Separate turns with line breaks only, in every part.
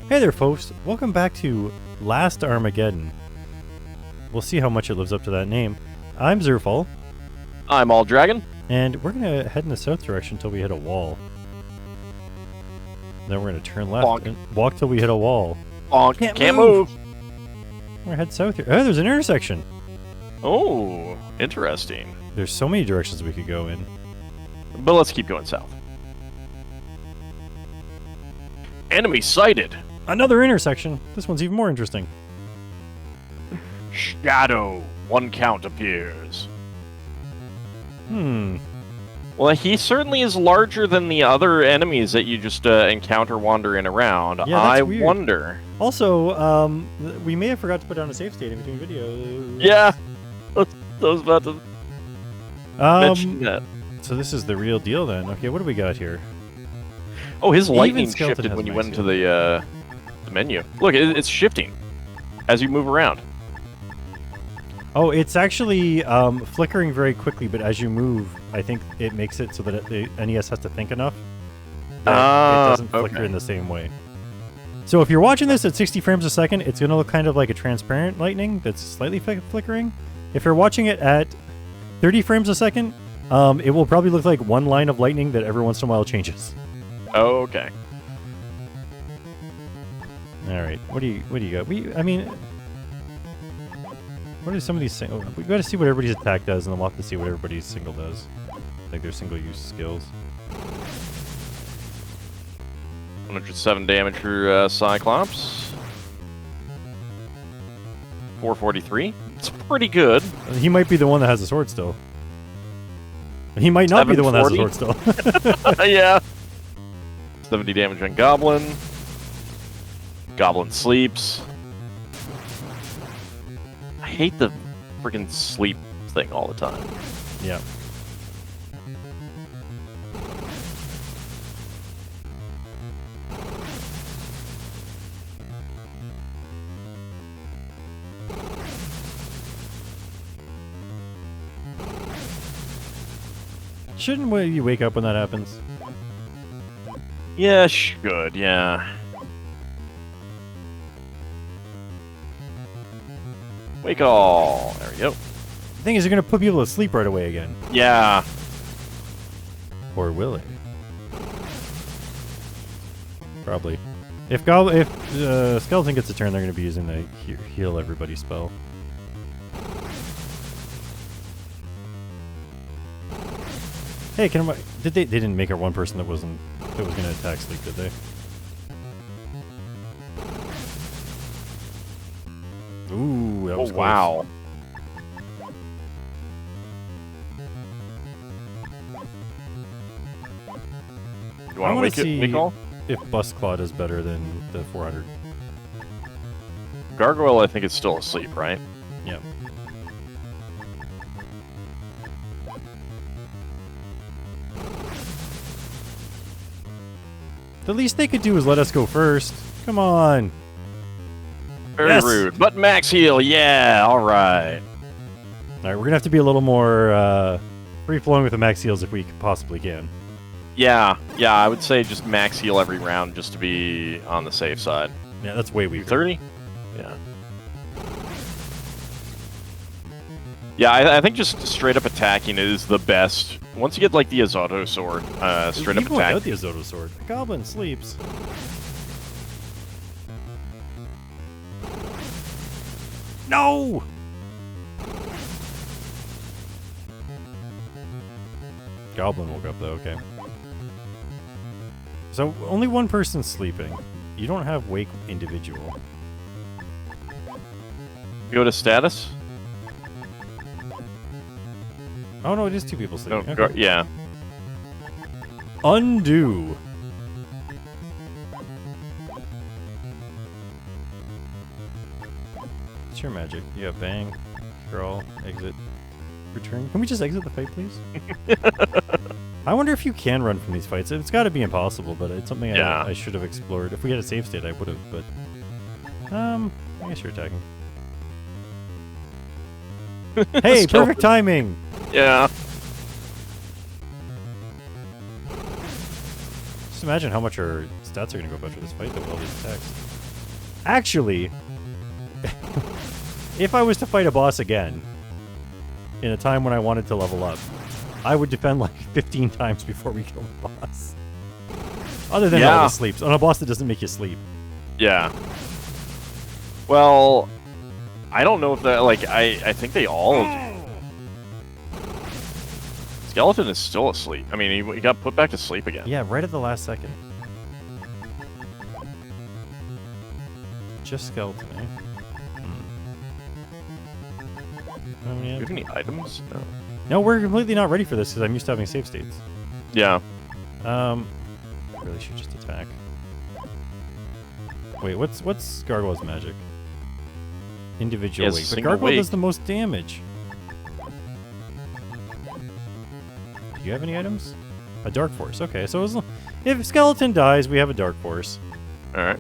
Hey there, folks. Welcome back to Last Armageddon. We'll see how much it lives up to that name. I'm Zerfall.
I'm Auld Dragon.
And we're going to head in the south direction until we hit a wall. Then we're going to turn left and walk till we hit a wall.
Bonk. Can't move.
We're going to head south here. Oh, there's an intersection.
Oh, interesting.
There's so many directions we could go in.
But let's keep going south. Enemy sighted.
Another intersection. This one's even more interesting.
Shadow. One count appears.
Well,
he certainly is larger than the other enemies that you just encounter wandering around.
Yeah,
I
weird.
wonder.
Also, we may have forgot to put down a save state in between videos.
Yeah. I was about to mention that.
So this is the real deal then. Okay, what do we got here?
Oh, his lightning
Skeleton
shifted
has
when you
max
went into the menu. Look, it's shifting as you move around.
Oh, it's actually flickering very quickly, but as you move, I think it makes it so that the NES has to think enough that it doesn't flicker in the same way. So if you're watching this at 60 frames a second, it's going to look kind of like a transparent lightning that's slightly flickering. If you're watching it at 30 frames a second, it will probably look like one line of lightning that every once in a while changes.
Oh, okay.
All right, what do you got? What are some of these? We got to see what everybody's attack does, and then we'll have to see what everybody's single does, like their single-use skills.
107 damage for Cyclops. 443. It's pretty good.
He might be the one that has the sword still. He might not be the one that has the sword still.
Yeah. 70 damage on Goblin. Goblin sleeps. I hate the freaking sleep thing all the time.
Yeah. Shouldn't you wake up when that happens?
Yeah, should, yeah. Wake all. There we go.
The thing is, you're going to put people to sleep right away again.
Yeah.
Or will it? Probably. If Skeleton gets a turn, they're going to be using the heal everybody spell. Hey, they didn't make her one person that was going to attack sleep, did they? Ooh, that was close.
Wow. You want to wake all?
If Bustclaw is better than the 400.
Gargoyle, I think, is still asleep, right?
Yep. The least they could do is let us go first. Come on.
Very rude. But max heal, yeah, alright.
Alright, we're gonna have to be a little more free-flowing with the max heals if we possibly can.
Yeah, I would say just max heal every round just to be on the safe side.
Yeah, that's way weaker.
30? Yeah. Yeah, I think just straight up attacking is the best. Once you get like the Azoto sword, straight up attack.
Without the Azoto sword. The goblin sleeps. No! Goblin woke up though, okay. So only one person's sleeping. You don't have wake individual.
Go to status?
Oh no, it is two people sleeping.
No,
Okay.
yeah.
Undo. What's your magic? You have bang, crawl, exit, return. Can we just exit the fight, please? I wonder if you can run from these fights. It's got to be impossible, but it's something I should have explored. If we had a save state, I would have, but... I guess you're attacking. Hey, perfect timing!
Yeah.
Just imagine how much our stats are going to go better this fight, though, with all these attacks. Actually, if I was to fight a boss again, in a time when I wanted to level up, I would defend like 15 times before we kill the boss. Other than all the sleeps. On a boss that doesn't make you sleep.
Yeah. Well, I don't know if that, like, I think they all do. Skeleton is still asleep. I mean, he got put back to sleep again.
Yeah, right at the last second. Just Skeleton, eh?
Do you have any items? No.
No, we're completely not ready for this because I'm used to having save states.
Yeah.
Really should just attack. Wait, what's Gargoyle's magic? Individual weight. But Gargoyle does the most damage. Do you have any items? A Dark Force. Okay, so if Skeleton dies, we have a Dark Force.
Alright.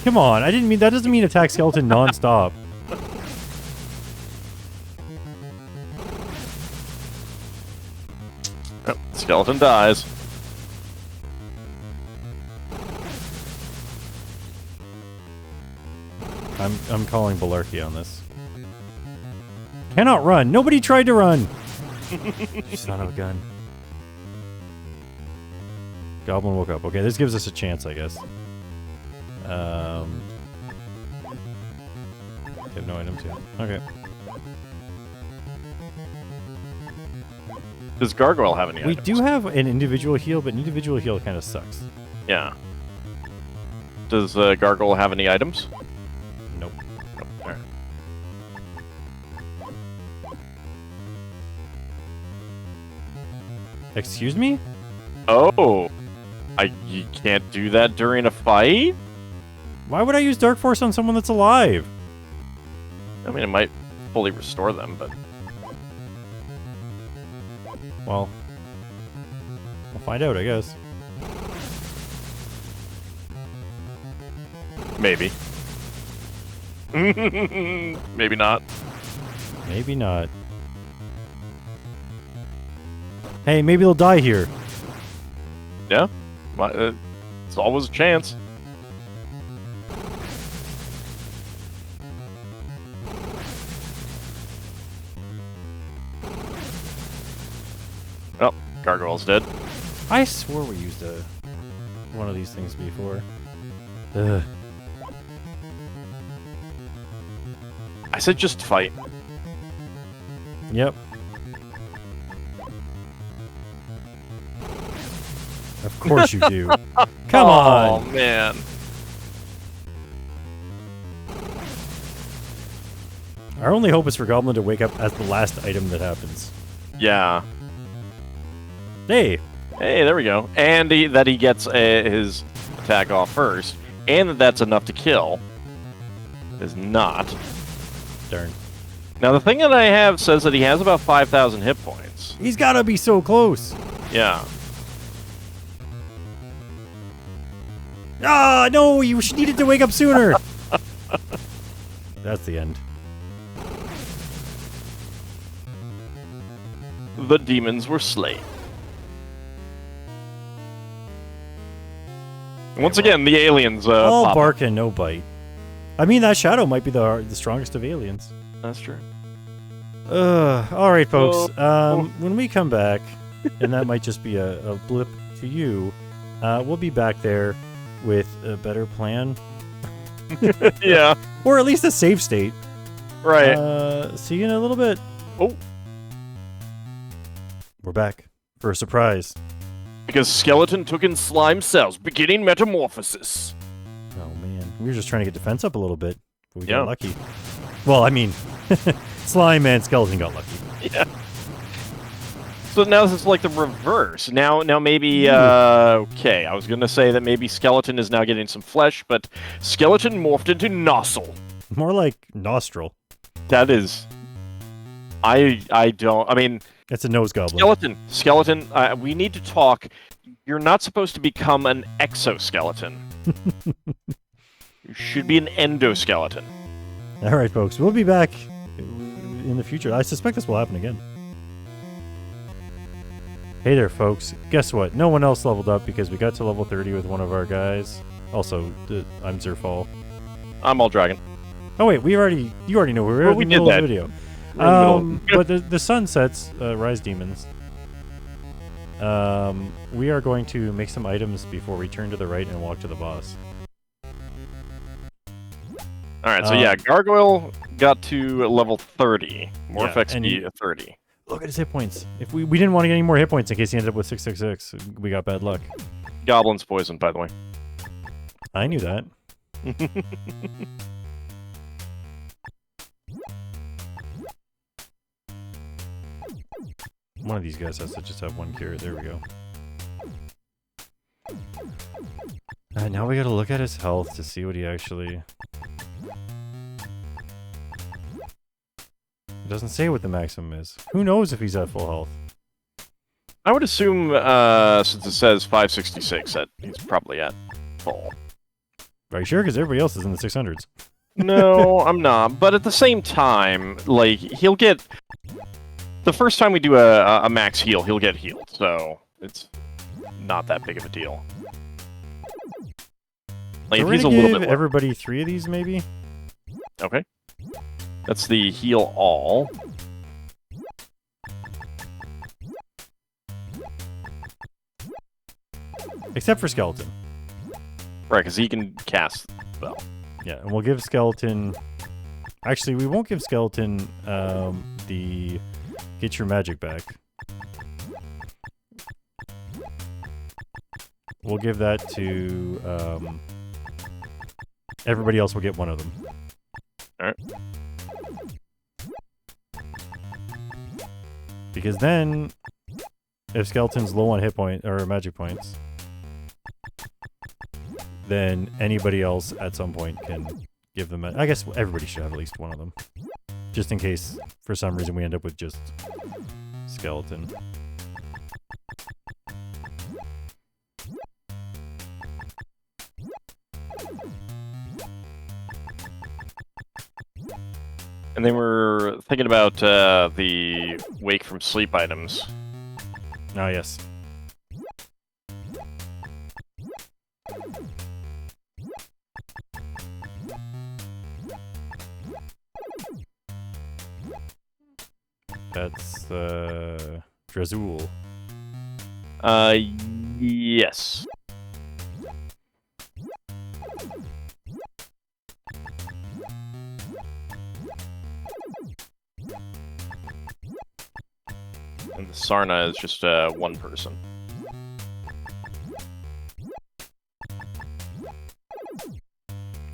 Come on, I didn't mean that. Doesn't mean attack Skeleton non-stop.
Oh, Skeleton dies.
I'm calling Balarchy on this. Cannot run. Nobody tried to run. You son of a gun. Goblin woke up. Okay, this gives us a chance, I guess. I have no items yet. Okay.
Does Gargoyle have any
We
items?
do have an individual heal, but an individual heal kind of sucks.
Yeah. Does Gargoyle have any items?
Nope.
Nope. Alright.
Excuse me?
Oh! You can't do that during a fight?
Why would I use Dark Force on someone that's alive?
I mean, it might fully restore them, but...
Well, we'll find out, I guess.
Maybe. Maybe not.
Maybe not. Hey, maybe they'll die here.
Yeah? It's always a chance. Oh, Gargoyle's dead.
I swore we used one of these things before. Ugh.
I said just fight.
Yep. Of course you do. Come on!
Oh, man.
Our only hope is for Goblin to wake up as the last item that happens.
Yeah.
Hey!
Hey, there we go. And that he gets his attack off first, and that's enough to kill. Is not.
Darn.
Now, the thing that I have says that he has about 5,000 hit points.
He's gotta be so close!
Yeah.
Ah, no! You needed to wake up sooner! That's the end.
The demons were slain. Once again, the aliens
all
pop
bark
up.
and no bite. I mean, that shadow might be the strongest of aliens.
That's true.
Alright, folks. When we come back, and that might just be a blip to you, we'll be back there with a better plan.
Yeah.
Or at least a save state.
Right.
See you in a little bit.
Oh.
We're back for a surprise.
Because Skeleton took in slime cells, beginning metamorphosis.
Oh, man. We were just trying to get defense up a little bit, but we
Yeah.
got lucky. Well, I mean, Slime and Skeleton got lucky.
Yeah. So now this is like the reverse. Now maybe, okay, I was gonna say that maybe Skeleton is now getting some flesh, but Skeleton morphed into Nozzle.
More like Nostril.
That is... I mean...
It's a nose goblin.
Skeleton, we need to talk. You're not supposed to become an exoskeleton. You should be an endoskeleton.
Alright, folks, we'll be back in the future. I suspect this will happen again. Hey there, folks. Guess what? No one else leveled up because we got to level 30 with one of our guys. Also, I'm Zerfall.
I'm all dragon.
Oh wait, you already know we were in the middle of the video. But the sun sets, Rise Demons. We are going to make some items before we turn to the right and walk to the boss.
Alright, so yeah, Gargoyle got to level 30. Morph XP 30.
Look at his hit points. If we didn't want to get any more hit points in case he ended up with 666, we got bad luck.
Goblin's poison, by the way.
I knew that. One of these guys has to just have one cure. There we go. Now we gotta look at his health to see what he actually... It doesn't say what the maximum is. Who knows if he's at full health?
I would assume, since it says 566, that he's probably at full.
Are you sure? Because everybody else is in the 600s.
No, I'm not. But at the same time, like, he'll get... The first time we do a max heal, he'll get healed. So, it's not that big of a deal. Like,
So
if he's a
we're gonna
little
give
bit lower.
everybody 3 of these, maybe?
Okay. That's the heal all.
Except for Skeleton.
Right, because he can cast spell.
Yeah, and we'll give Skeleton... Actually, we won't give Skeleton the Get Your Magic Back. We'll give that to... everybody else will get one of them.
Alright.
Because then, if Skeleton's low on hit point or magic points, then anybody else at some point can give them I guess everybody should have at least one of them. Just in case, for some reason, we end up with just Skeleton.
And then we're thinking about the Wake from Sleep items.
Ah, yes. That's Drazul.
Yes. And the Sarna is just one person.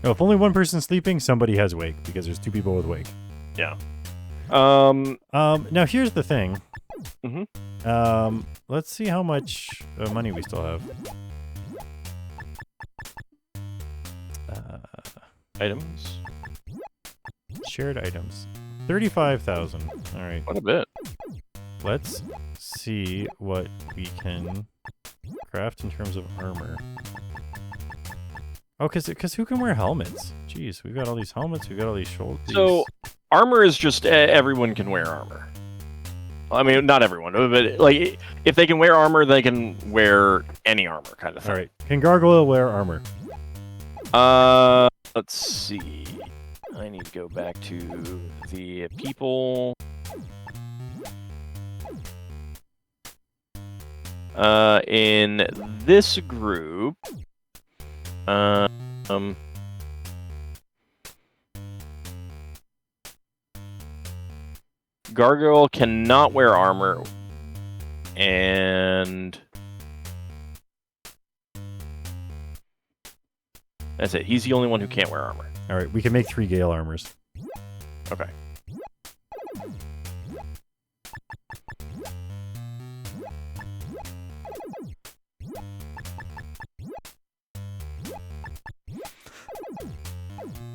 Oh, if only one person's sleeping, somebody has Wake, because there's 2 people with Wake.
Yeah.
Now here's the thing.
Mm-hmm.
Let's see how much money we still have.
Items.
Shared items. 35,000. Alright.
Quite a bit.
Let's see what we can craft in terms of armor. Oh, because who can wear helmets? Jeez, we've got all these helmets, we've got all these shoulders.
So, armor is just everyone can wear armor. I mean, not everyone, but like if they can wear armor, they can wear any armor kind of thing.
Alright, can Gargoyle wear armor?
Let's see. I need to go back to the people. In this group, Gargoyle cannot wear armor, and that's it. He's the only one who can't wear armor.
Alright, we can make 3 Gale armors.
Okay.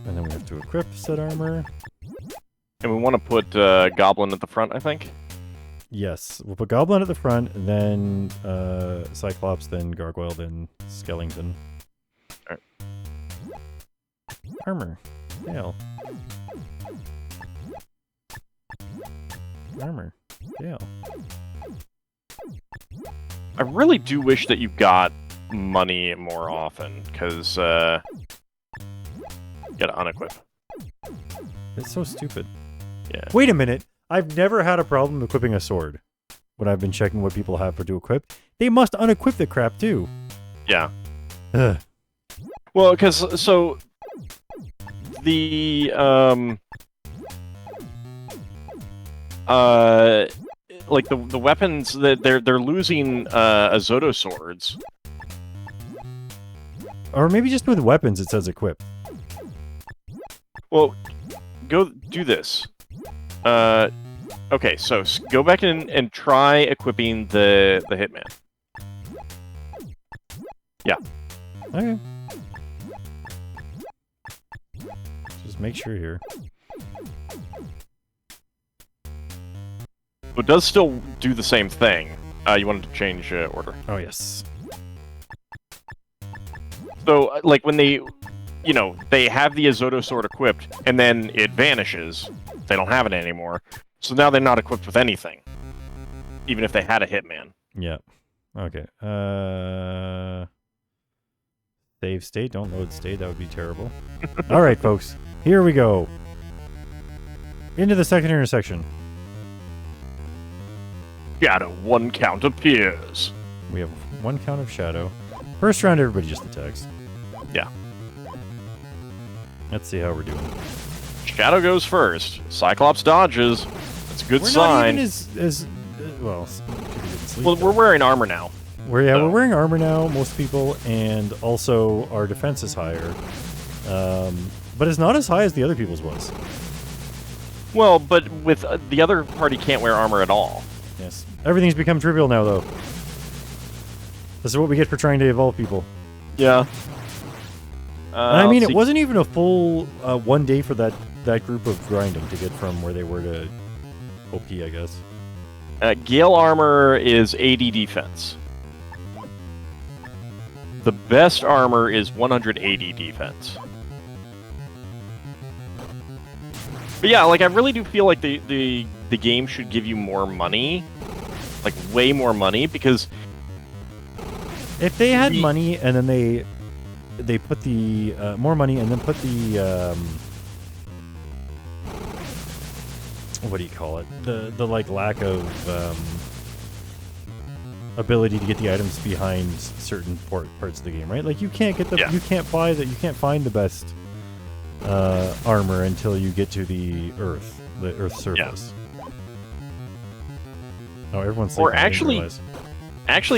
And then we have to equip said armor.
And we want to put Goblin at the front, I think.
Yes, we'll put Goblin at the front, then Cyclops, then Gargoyle, then Skellington.
Alright.
Armor. Gale. Armor. Yeah.
I really do wish that you got money more often, because you gotta unequip.
It's so stupid.
Yeah.
Wait a minute. I've never had a problem equipping a sword. When I've been checking what people have to equip, they must unequip the crap too.
Yeah.
Ugh.
Well, because so the like the weapons that they're losing Azoto swords.
Or maybe just with weapons it says equip.
Well, go do this. Okay, so go back and try equipping the Hitman. Yeah.
Okay. Just make sure here.
It does still do the same thing. You wanted to change order.
Oh, yes.
So, like, when they, you know, they have the Azoto sword equipped, and then it vanishes. They don't have it anymore. So now they're not equipped with anything. Even if they had a Hitman.
Yeah. Okay. Save state. Don't load state. That would be terrible. All right, folks. Here we go. Into the second intersection.
Shadow, 1 count appears.
We have 1 count of shadow. First round, everybody just attacks.
Yeah.
Let's see how we're doing.
Shadow goes first. Cyclops dodges. That's a good
We're
sign.
not even as well. Sleep,
Well, we're wearing armor now.
we're wearing armor now, most people, and also our defense is higher. But it's not as high as the other people's was.
Well, but with the other party can't wear armor at all.
Yes. Everything's become trivial now, though. This is what we get for trying to evolve people.
Yeah.
And I mean, it wasn't even a full 1 day for that group of grinding to get from where they were to OP, I guess.
Gale armor is 80 defense. The best armor is 180 defense. But yeah, like I really do feel like the game should give you more money, like way more money, because
if they had money and then they put the more money and then put the what do you call it? The like lack of ability to get the items behind certain parts of the game, right? Like you can't get the you can't find the best armor until you get to the Earth's surface. Yeah. Oh, everyone's
or actually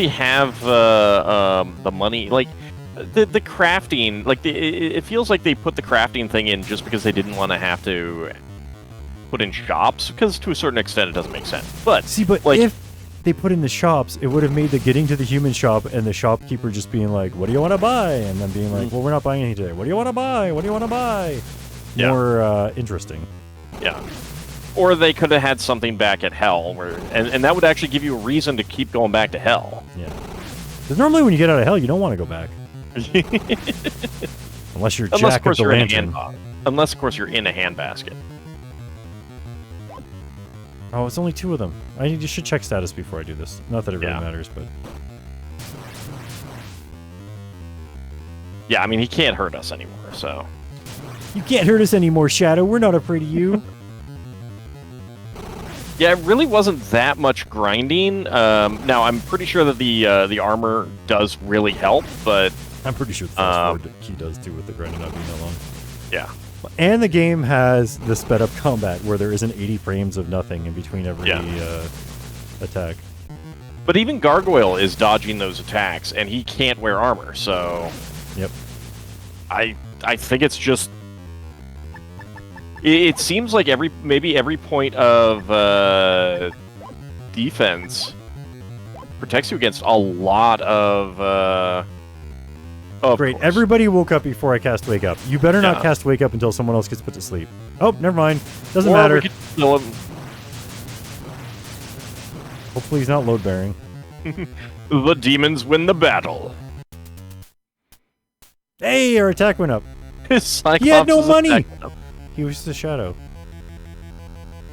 have the money, like the crafting, like it feels like they put the crafting thing in just because they didn't want to have to put in shops, because to a certain extent it doesn't make sense. But
see, but like, if they put in the shops, it would have made the getting to the human shop and the shopkeeper just being like, "What do you want to buy?" and then being like, "Well, we're not buying anything today. What do you want to buy? What do you want to buy?"
Yeah.
More interesting.
Yeah. Or they could have had something back at Hell, where and that would actually give you a reason to keep going back to Hell.
Yeah. Because normally when you get out of Hell, you don't want to go back. Unless you're Jack of the Lantern.
Unless, of course, you're in a handbasket.
Oh, it's only 2 of them. I should check status before I do this. Not that it really matters, but...
Yeah, I mean, he can't hurt us anymore, so...
You can't hurt us anymore, Shadow. We're not afraid of you.
Yeah, it really wasn't that much grinding. Now, I'm pretty sure that the armor does really help, but...
I'm pretty sure the fast forward key does too with the grinding not being that long.
Yeah.
And the game has the sped up combat where there isn't 80 frames of nothing in between every attack.
But even Gargoyle is dodging those attacks, and he can't wear armor, so...
Yep.
I think it's just... It seems like maybe every point of defense protects you against a lot of
Great.
course.
Everybody woke up before I cast Wake Up. You better not cast Wake Up until someone else gets put to sleep. Oh, never mind. Doesn't matter.
We could kill him.
Hopefully he's not load-bearing.
The demons win the battle.
Hey, our attack went up.
Cyclops
he had no money! He was the Shadow.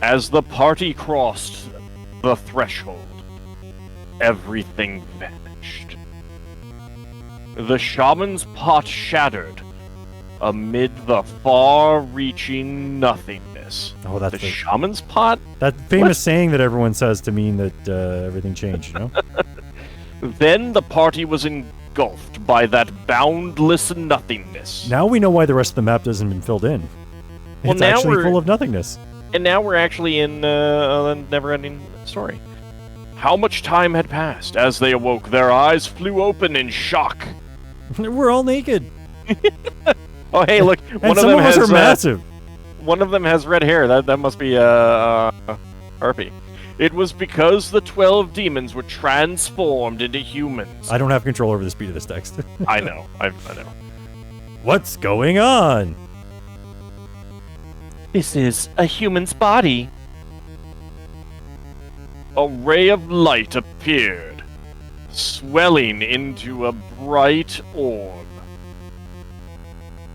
As the party crossed the threshold, everything vanished. The shaman's pot shattered amid the far-reaching nothingness.
Oh, that's
the shaman's pot?
That famous saying that everyone says to mean that everything changed, you know?
Then the party was engulfed by that boundless nothingness.
Now we know why the rest of the map hasn't been filled in.
Well,
It's
now
actually
we're-
full of nothingness.
And now we're actually in a never-ending story. How much time had passed? As they awoke, their eyes flew open in shock.
We're all naked.
Oh, hey, look!
And
One of
some
them
of us
has
are massive.
one of them has red hair. That must be Harpy. It was because the 12 demons were transformed into humans.
I don't have control over the speed of this text.
I know. I know.
What's going on?
This is a human's body. A ray of light appeared, swelling into a bright orb.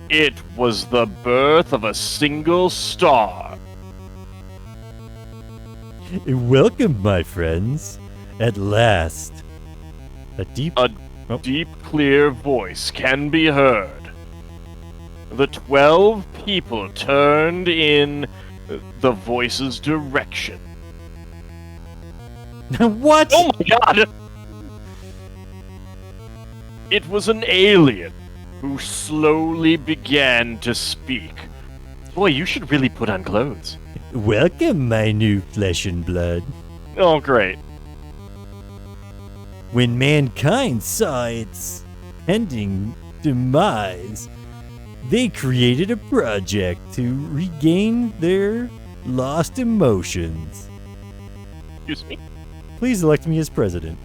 It was the birth of a single star.
Welcome, my friends. At last. A deep...
Deep, clear voice can be heard. The 12 people turned in the voice's direction.
What?
Oh my god! It was an alien who slowly began to speak. Boy, you should really put on clothes.
Welcome, my new flesh and blood.
Oh, great.
When mankind saw its pending demise, they created a project to regain their lost emotions.
Excuse me?
Please elect me as president.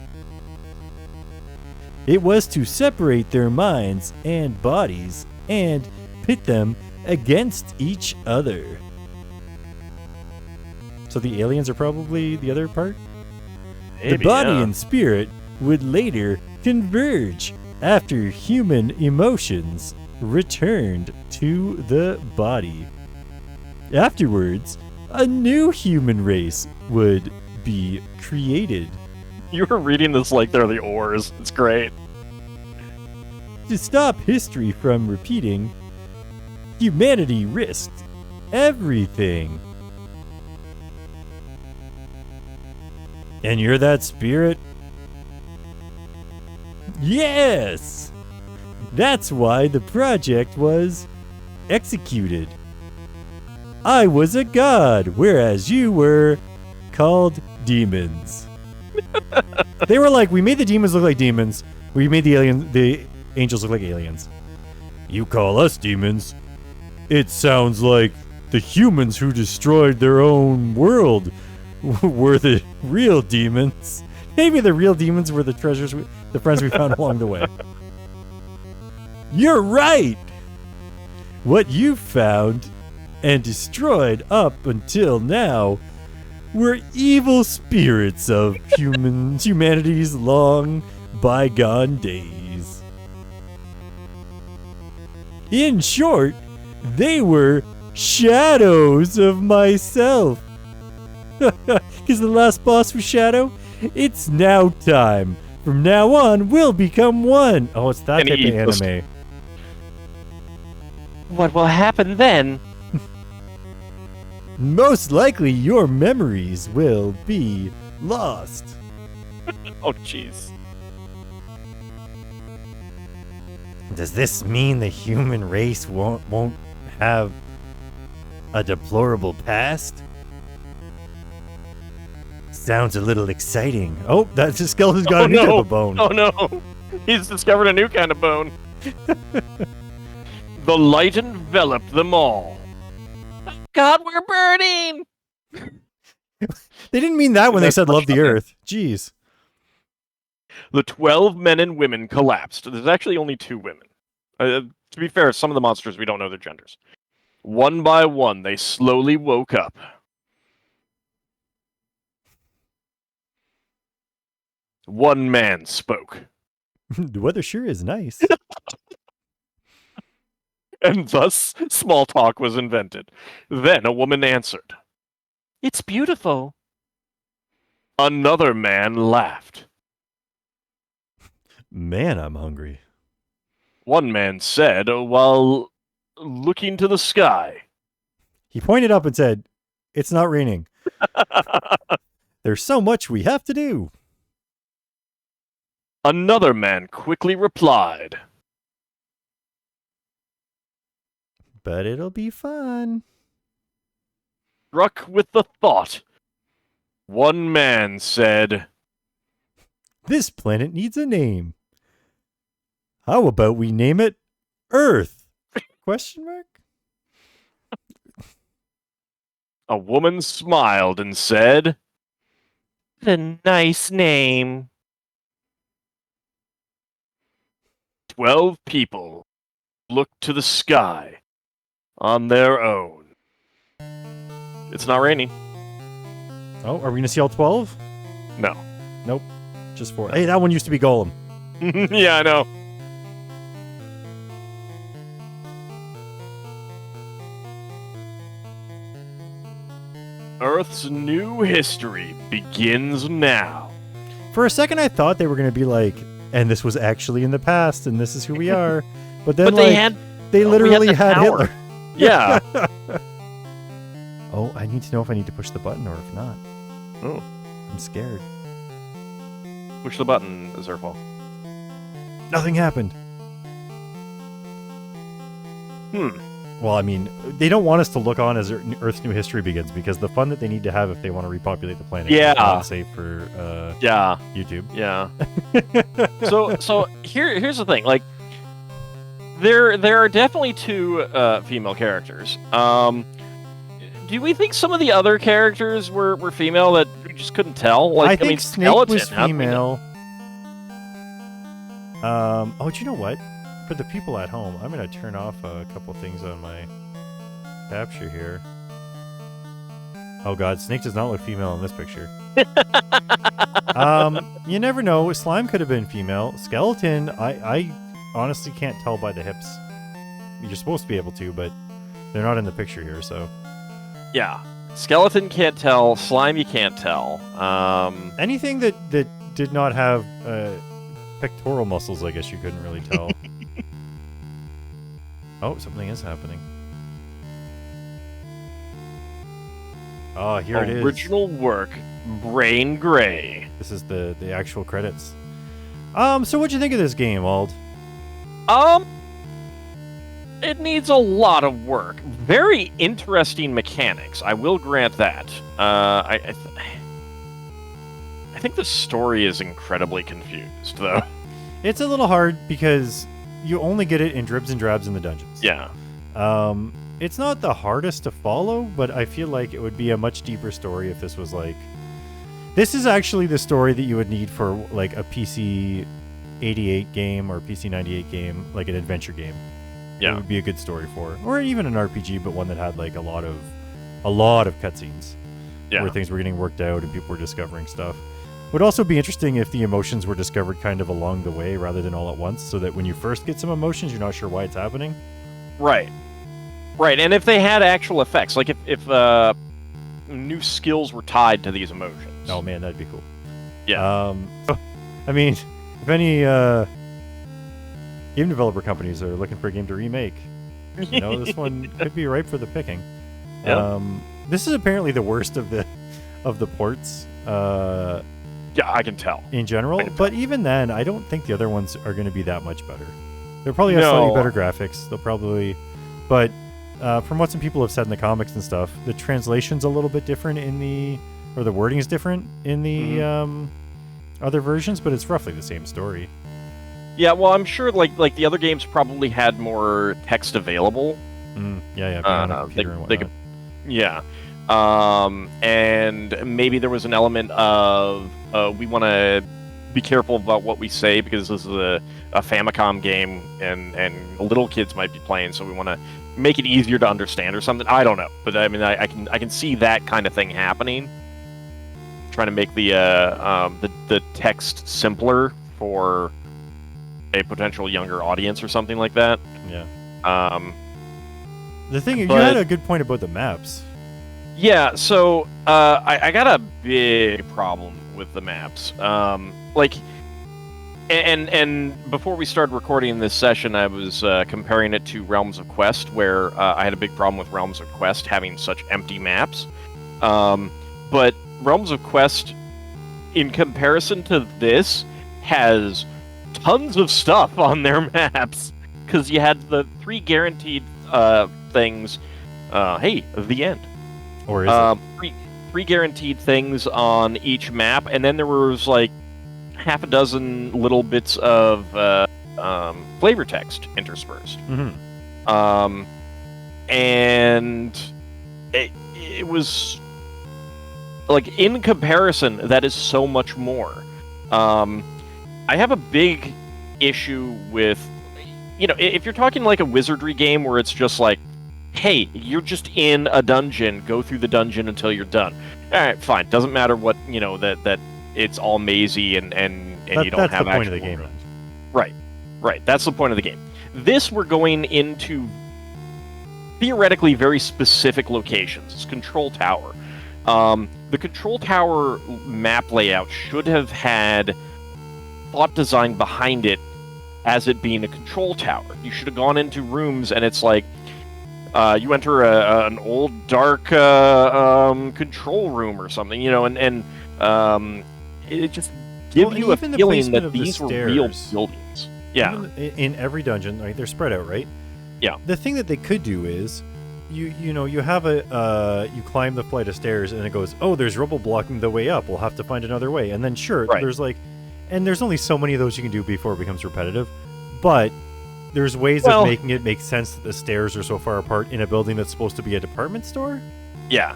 It was to separate their minds and bodies and pit them against each other. So the aliens are probably the other part?
Maybe,
the body
yeah.
and spirit would later converge after human emotions returned to the body. Afterwards, a new human race would be created.
You were reading this like they're the oars. It's great.
To stop history from repeating, humanity risked everything. And you're that spirit? Yes! That's why the project was executed. I was a god, whereas you were called demons. They were like, we made the demons look like demons. We made the angels look like aliens. You call us demons. It sounds like the humans who destroyed their own world were the real demons. Maybe the real demons were the treasures, the friends we found along the way. You're right! What you found and destroyed up until now were evil spirits of humanity's long bygone days. In short, they were shadows of myself. Because the last boss was Shadow? It's now time. From now on, we'll become one. Oh, it's that type of anime.
What will happen then?
Most likely your memories will be lost.
Oh, jeez.
Does this mean the human race won't have a deplorable past? Sounds a little exciting. Oh, that's the skeleton's got a new type of bone.
Oh no! He's discovered a new kind of bone. The light enveloped them all. God, we're burning!
They didn't mean that when they said love the earth. Jeez.
The 12 men and women collapsed. There's actually only 2 women. To be fair, some of the monsters, we don't know their genders. One by one, they slowly woke up. One man spoke.
The weather sure is nice.
And thus, small talk was invented. Then a woman answered. It's beautiful. Another man laughed.
Man, I'm hungry.
One man said while looking to the sky.
He pointed up and said, "It's not raining. There's so much we have to do."
Another man quickly replied.
But it'll be fun.
Struck with the thought, one man said,
This planet needs a name. How about we name it Earth? Question mark?
A woman smiled and said, "A nice name." 12 people looked to the sky on their own. It's not raining.
Oh, are we going to see all 12?
No.
Nope. Just 4. Hey, that one used to be Golem.
Yeah, I know. Earth's new history begins now.
For a second, I thought they were going to be like, and this was actually in the past, and this is who we are. But then, they literally had Hitler.
Yeah.
Oh, I need to know if I need to push the button or if not.
Oh.
I'm scared.
Push the button, Zerfall.
Nothing happened. Well, I mean, they don't want us to look on as Earth's new history begins because the fun that they need to have if they want to repopulate the planet is not safe for YouTube.
Yeah. So here's the thing. Like, there are definitely 2 female characters. Do we think some of the other characters were female that we just couldn't tell? Like,
I think Snake
Skeleton
was female. Oh, do you know what? For the people at home, I'm going to turn off a couple things on my capture here. Oh god, Snake does not look female in this picture. You never know. Slime could have been female. Skeleton, I honestly can't tell by the hips. You're supposed to be able to, but they're not in the picture here, so...
Yeah. Skeleton can't tell. Slime you can't tell.
Anything that did not have pectoral muscles, I guess you couldn't really tell. Oh, something is happening. Oh, here it is.
Original work, Brain Gray.
This is the actual credits. So what'd you think of this game, Auld?
It needs a lot of work. Very interesting mechanics. I will grant that. I think the story is incredibly confused, though.
It's a little hard because you only get it in dribs and drabs in the dungeons.
Yeah.
It's not the hardest to follow, but I feel like it would be a much deeper story if this was like... This is actually the story that you would need for like a PC 88 game or PC 98 game, like an adventure game.
Yeah.
It would be a good story for. Or even an RPG, but one that had like a lot of cutscenes.
Yeah.
Where things were getting worked out and people were discovering stuff. Would also be interesting if the emotions were discovered kind of along the way rather than all at once, so that when you first get some emotions, you're not sure why it's happening.
Right. Right, and if they had actual effects, like if new skills were tied to these emotions.
Oh man, that'd be cool.
Yeah.
I mean, if any game developer companies are looking for a game to remake, you know, this one could be ripe for the picking.
Yep.
This is apparently the worst of the ports.
Yeah, I can tell.
In general, but even then, I don't think the other ones are going to be that much better. They'll probably have slightly better graphics. They'll probably, but from what some people have said in the comics and stuff, the translation's a little bit different or the wording is different in the other versions, but it's roughly the same story.
Yeah, well, I'm sure like the other games probably had more text available.
Yeah, on a computer and whatnot.
Yeah. And maybe there was an element of we want to be careful about what we say because this is a Famicom game and little kids might be playing, so we want to make it easier to understand or something. I don't know, but I mean, I can see that kind of thing happening. Trying to make the text simpler for a potential younger audience or something like that.
Yeah. The thing you had a good point about the maps.
Yeah, so I got a big problem with the maps. Like, and before we started recording this session, I was comparing it to Realms of Quest, where I had a big problem with Realms of Quest having such empty maps. But Realms of Quest, in comparison to this, has tons of stuff on their maps. Because you had the 3 guaranteed things. Hey, the end.
Or is it?
Three guaranteed things on each map, and then there was like half a dozen little bits of flavor text interspersed.
Mm-hmm.
And it was like, in comparison, that is so much more. I have a big issue with, if you're talking like a wizardry game where it's just like, hey, you're just in a dungeon, go through the dungeon until you're done. Alright, fine. Doesn't matter what, that it's all mazy and you don't have actual... That's the point of the game. Right. That's the point of the game. This, we're going into theoretically very specific locations. It's Control Tower. The Control Tower map layout should have had thought design behind it as it being a control tower. You should have gone into rooms and it's like, you enter an old, dark control room or something, and it just gives you a feeling that these were real buildings. Yeah.
Even in every dungeon, right? They're spread out, right?
Yeah.
The thing that they could do is, you have you climb the flight of stairs and it goes, oh, there's rubble blocking the way up. We'll have to find another way. And then there's like, and there's only so many of those you can do before it becomes repetitive, but there's ways of making it make sense that the stairs are so far apart in a building that's supposed to be a department store.
Yeah.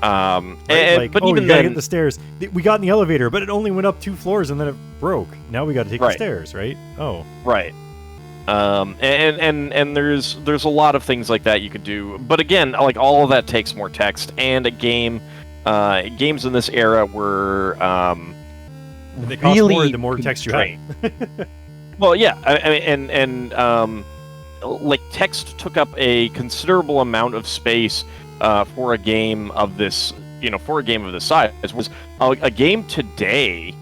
Right?
But
even
then,
you gotta get the stairs. We got in the elevator, but it only went up 2 floors and then it broke. Now we got to take the stairs, right? Oh,
right. And there's a lot of things like that you could do, but again, like, all of that takes more text, and games in this era were
they cost
really
more the more text you have.
Well, yeah, like, text took up a considerable amount of space for a game of this, size. Was a game today,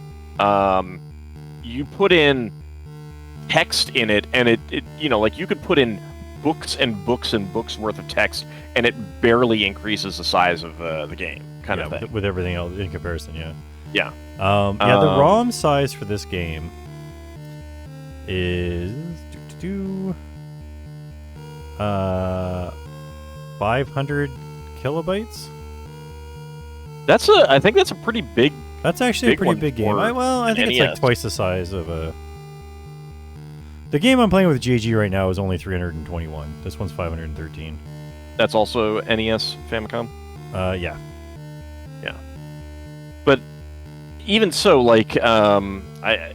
you put in text in it, and it like, you could put in books and books and books worth of text, and it barely increases the size of the game, kind of thing.
With everything else in comparison, yeah.
Yeah.
The ROM size for this game is 500 kilobytes.
I think that's a pretty big.
That's actually a pretty big game. I think it's like twice the size of a. The game I'm playing with JG right now is only 321. This one's 513.
That's also NES Famicom?
Yeah.
Yeah. But even so, like, I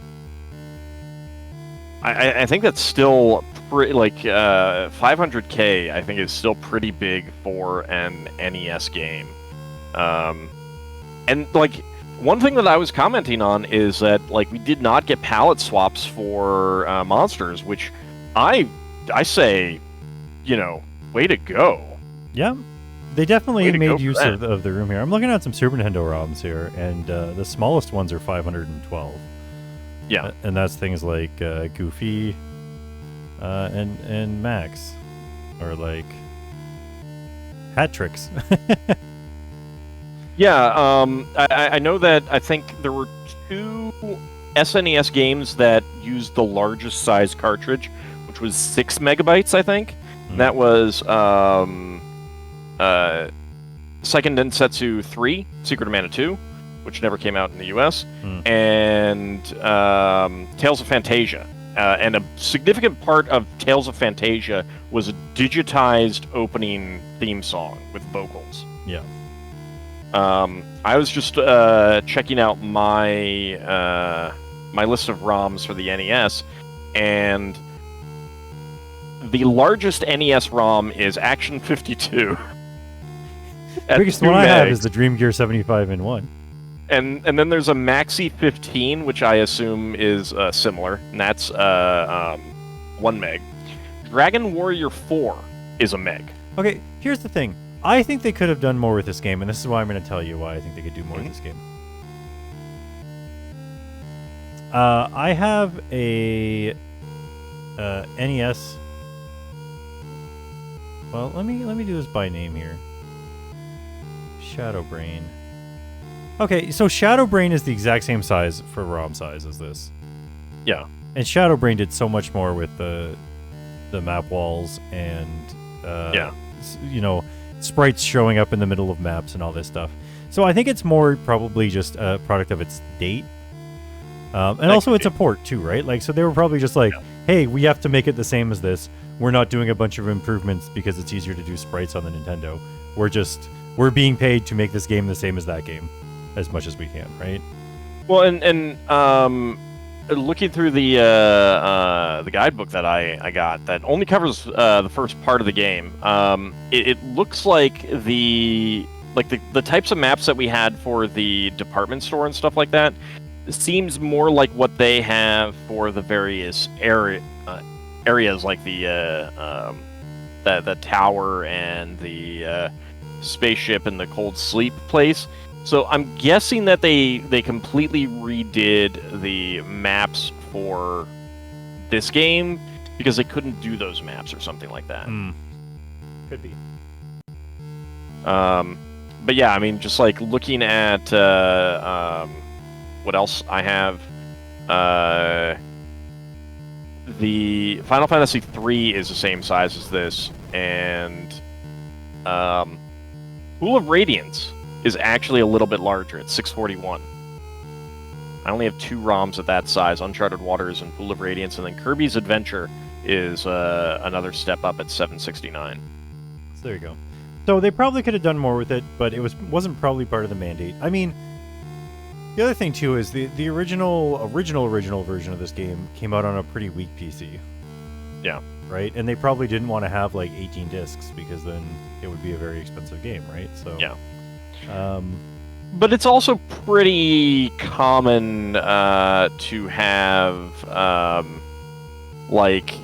think that's still like 500K. I think is still pretty big for an NES game. And like, one thing that I was commenting on is that, like, we did not get palette swaps for monsters, which I say, way to go.
Yeah, they definitely made use of the room here. I'm looking at some Super Nintendo ROMs here, and the smallest ones are 512.
Yeah,
and that's things like Goofy and Max, or like Hat Tricks.
Yeah, I know that I think there were 2 SNES games that used the largest size cartridge, which was 6 megabytes, I think. And that was Seiken Densetsu 3, Secret of Mana 2, which never came out in the US, and Tales of Fantasia. And a significant part of Tales of Fantasia was a digitized opening theme song with vocals.
Yeah.
I was just checking out my my list of ROMs for the NES, and the largest NES ROM is Action 52.
The biggest one I have is the Dream Gear 75-in-1.
And then there's a Maxi 15, which I assume is similar, and that's 1 meg. Dragon Warrior 4 is a meg.
Okay, here's the thing. I think they could have done more with this game, and this is why I'm going to tell you why I think they could do more with this game. I have a NES. Well, let me do this by name here. Shadow Brain. Okay, so Shadow Brain is the exact same size for ROM size as this.
Yeah.
And Shadow Brain did so much more with the map walls and sprites showing up in the middle of maps and all this stuff. So I think it's more probably just a product of its date. And also it's a port too, right? Like, so they were probably just like, hey, we have to make it the same as this. We're not doing a bunch of improvements because it's easier to do sprites on the Nintendo. We're being paid to make this game the same as that game as much as we can, right?
Well, and looking through the guidebook that I got that only covers the first part of the game, it looks like the types of maps that we had for the department store and stuff like that seems more like what they have for the various areas, like the tower and the spaceship and the cold sleep place. So I'm guessing that they completely redid the maps for this game because they couldn't do those maps or something like that.
Could be.
But yeah, I mean, just like looking at what else I have, the Final Fantasy III is the same size as this, and Pool of Radiance is actually a little bit larger at 641. I only have 2 ROMs at that size, Uncharted Waters and Pool of Radiance, and then Kirby's Adventure is another step up at 769.
So there you go. So they probably could have done more with it, but it wasn't probably part of the mandate. I mean, the other thing too is the original version of this game came out on a pretty weak PC.
Yeah.
Right? And they probably didn't want to have like 18 discs because then it would be a very expensive game, right? So
yeah. But it's also pretty common to have like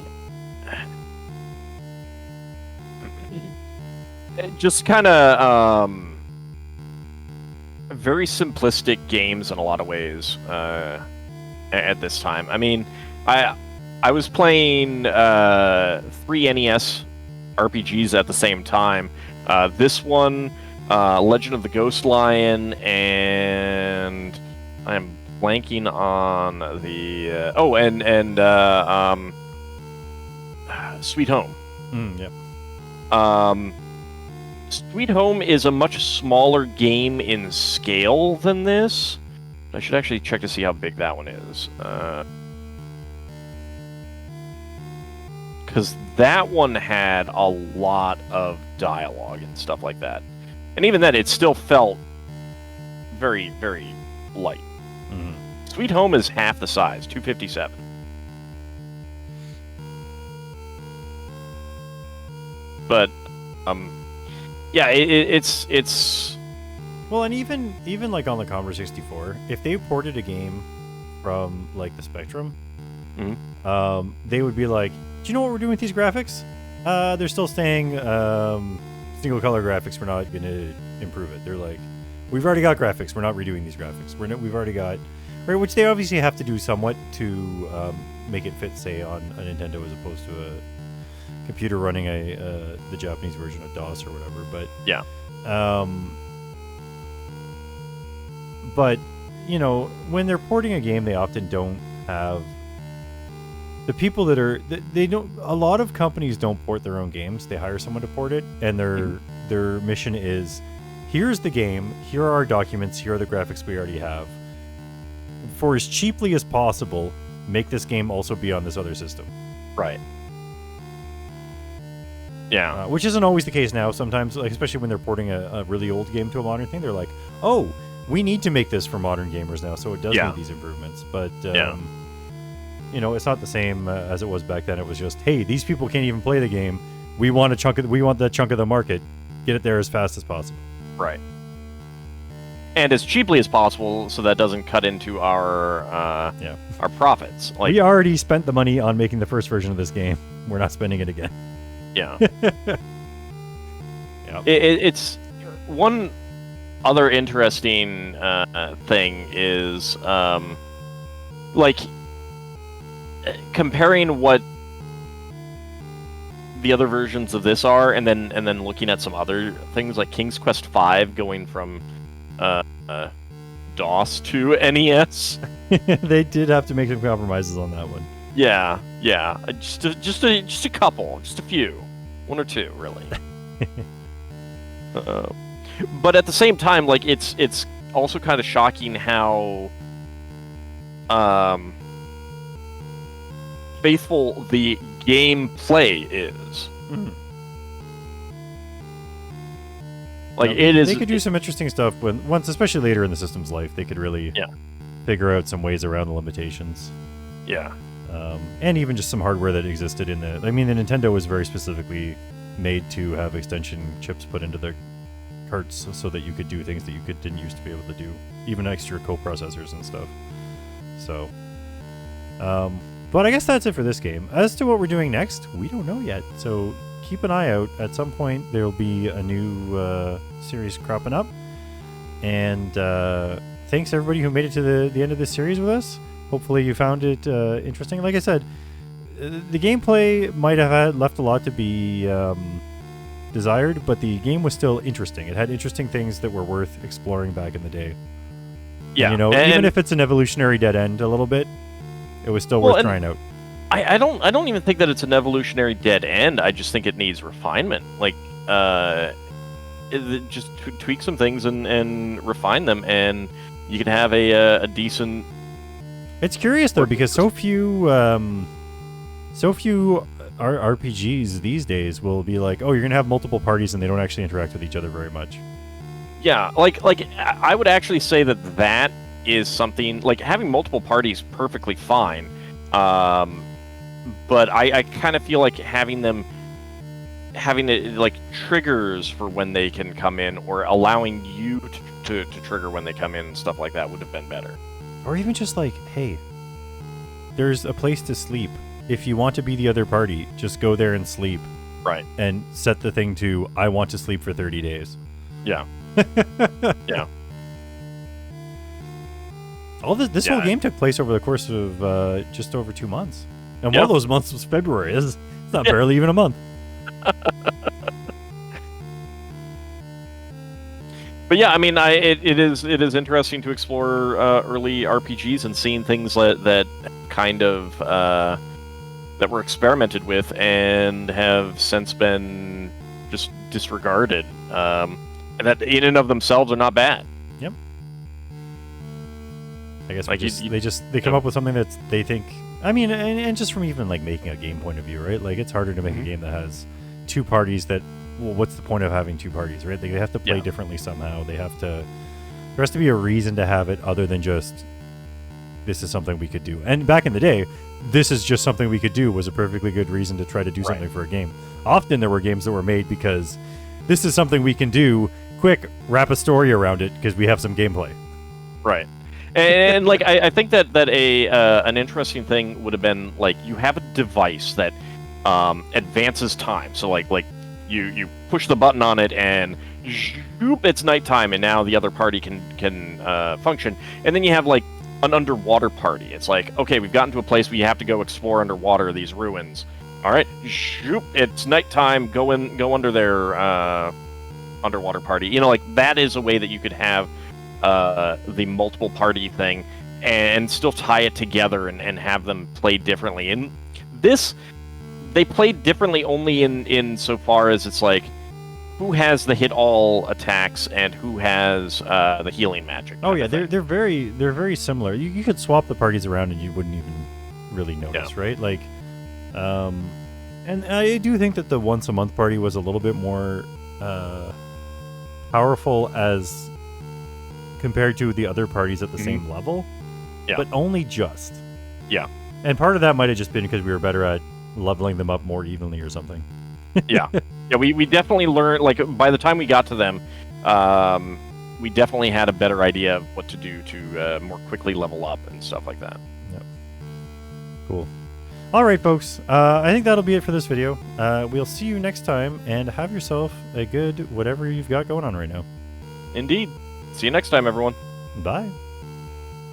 just kind of very simplistic games in a lot of ways at this time. I mean, I was playing 3 NES RPGs at the same time. This one, Legend of the Ghost Lion, and I'm blanking on the Sweet Home.
Yep.
Sweet Home is a much smaller game in scale than this. I should actually check to see how big that one is. Because that one had a lot of dialogue and stuff like that. And even then, it still felt very, very light.
Mm-hmm.
Sweet Home is half the size, 257. But, yeah, it's...
Well, and even like on the Commodore 64, if they ported a game from like the Spectrum, they would be like, do you know what we're doing with these graphics? They're still staying single color graphics. We're not going to improve it. They're like, we've already got graphics. We're not redoing these graphics. We've already got, right, which they obviously have to do somewhat to make it fit, say, on a Nintendo as opposed to a computer running the Japanese version of DOS or whatever. But
yeah.
But, you know, when they're porting a game, they often don't have the people that are they don't. A lot of companies don't port their own games. They hire someone to port it, and their mission is, here's the game, here are our documents, here are the graphics we already have. For as cheaply as possible, make this game also be on this other system.
Right. Yeah.
Which isn't always the case now. Sometimes, like, especially when they're porting a really old game to a modern thing, they're like, oh, we need to make this for modern gamers now, so it does need these improvements. But you know, it's not the same as it was back then. It was just, hey, these people can't even play the game. We want that chunk of the market. Get it there as fast as possible.
Right. And as cheaply as possible, so that doesn't cut into our profits. Like,
we already spent the money on making the first version of this game. We're not spending it again.
Yeah.
Yeah.
It's one other interesting thing is like comparing what the other versions of this are, and then looking at some other things like King's Quest V going from DOS to NES.
They did have to make some compromises on that one.
Yeah. Just a couple, just a few, one or two, really. But at the same time, like it's also kind of shocking how faithful the gameplay is.
Mm.
Like it is.
They could do some interesting stuff once, especially later in the system's life. They could really figure out some ways around the limitations.
Yeah.
And even just some hardware that existed in the. I mean, the Nintendo was very specifically made to have extension chips put into the carts so that you could do things that you didn't used to be able to do, even extra coprocessors and stuff. So, but I guess that's it for this game. As to what we're doing next, we don't know yet. So keep an eye out. At some point, there will be a new series cropping up. And thanks everybody who made it to the end of this series with us. Hopefully you found it interesting. Like I said, the gameplay might have left a lot to be desired, but the game was still interesting. It had interesting things that were worth exploring back in the day.
Yeah,
and, even if it's an evolutionary dead end a little bit, it was still worth trying out.
I don't even think that it's an evolutionary dead end. I just think it needs refinement. Like, just tweak some things and refine them, and you can have a decent.
It's curious though, because so few RPGs these days will be like, oh, you're gonna have multiple parties and they don't actually interact with each other very much.
Yeah, like I would actually say that is something like having multiple parties perfectly fine, but I kind of feel like having it like triggers for when they can come in, or allowing you to trigger when they come in and stuff like that would have been better.
Or even just like, hey, there's a place to sleep. If you want to be the other party, just go there and sleep.
Right.
And set the thing to, I want to sleep for 30 days.
Yeah. Yeah.
All this whole game took place over the course of just over 2 months. And one of those months was February. It's not barely even a month.
But yeah, I mean, it is interesting to explore early RPGs and seeing things that kind of that were experimented with and have since been just disregarded, and that in and of themselves are not bad.
Yep. I guess like they come up with something that they think. I mean, and just from even like making a game point of view, right? Like it's harder to make a game that has two parties that. Well, what's the point of having two parties, right? They have to play differently somehow. There has to be a reason to have it other than just, this is something we could do. And back in the day, this is just something we could do was a perfectly good reason to try to do something for a game. Often there were games that were made because this is something we can do, quick, wrap a story around it because we have some gameplay. Right.
And like, I think that an interesting thing would have been, like, you have a device that advances time. So like you push the button on it and zoop, it's nighttime, and now the other party can function. And then you have like an underwater party. It's like, okay, we've gotten to a place where you have to go explore underwater these ruins. All right, zoop, it's nighttime. Go under their underwater party. You know, like that is a way that you could have the multiple party thing and still tie it together and have them play differently. And this. They played differently only in so far as it's like who has the hit all attacks and who has the healing magic.
Oh yeah, they're very similar. You could swap the parties around and you wouldn't even really notice, right? Like, and I do think that the once a month party was a little bit more powerful as compared to the other parties at the same level, but only just.
Yeah,
and part of that might have just been because we were better at leveling them up more evenly or something.
Yeah, we definitely learned, like, by the time we got to them, we definitely had a better idea of what to do to more quickly level up and stuff like that.
Yep. Cool. All right, folks. I think that'll be it for this video. We'll see you next time, and have yourself a good whatever you've got going on right now.
Indeed. See you next time, everyone.
Bye.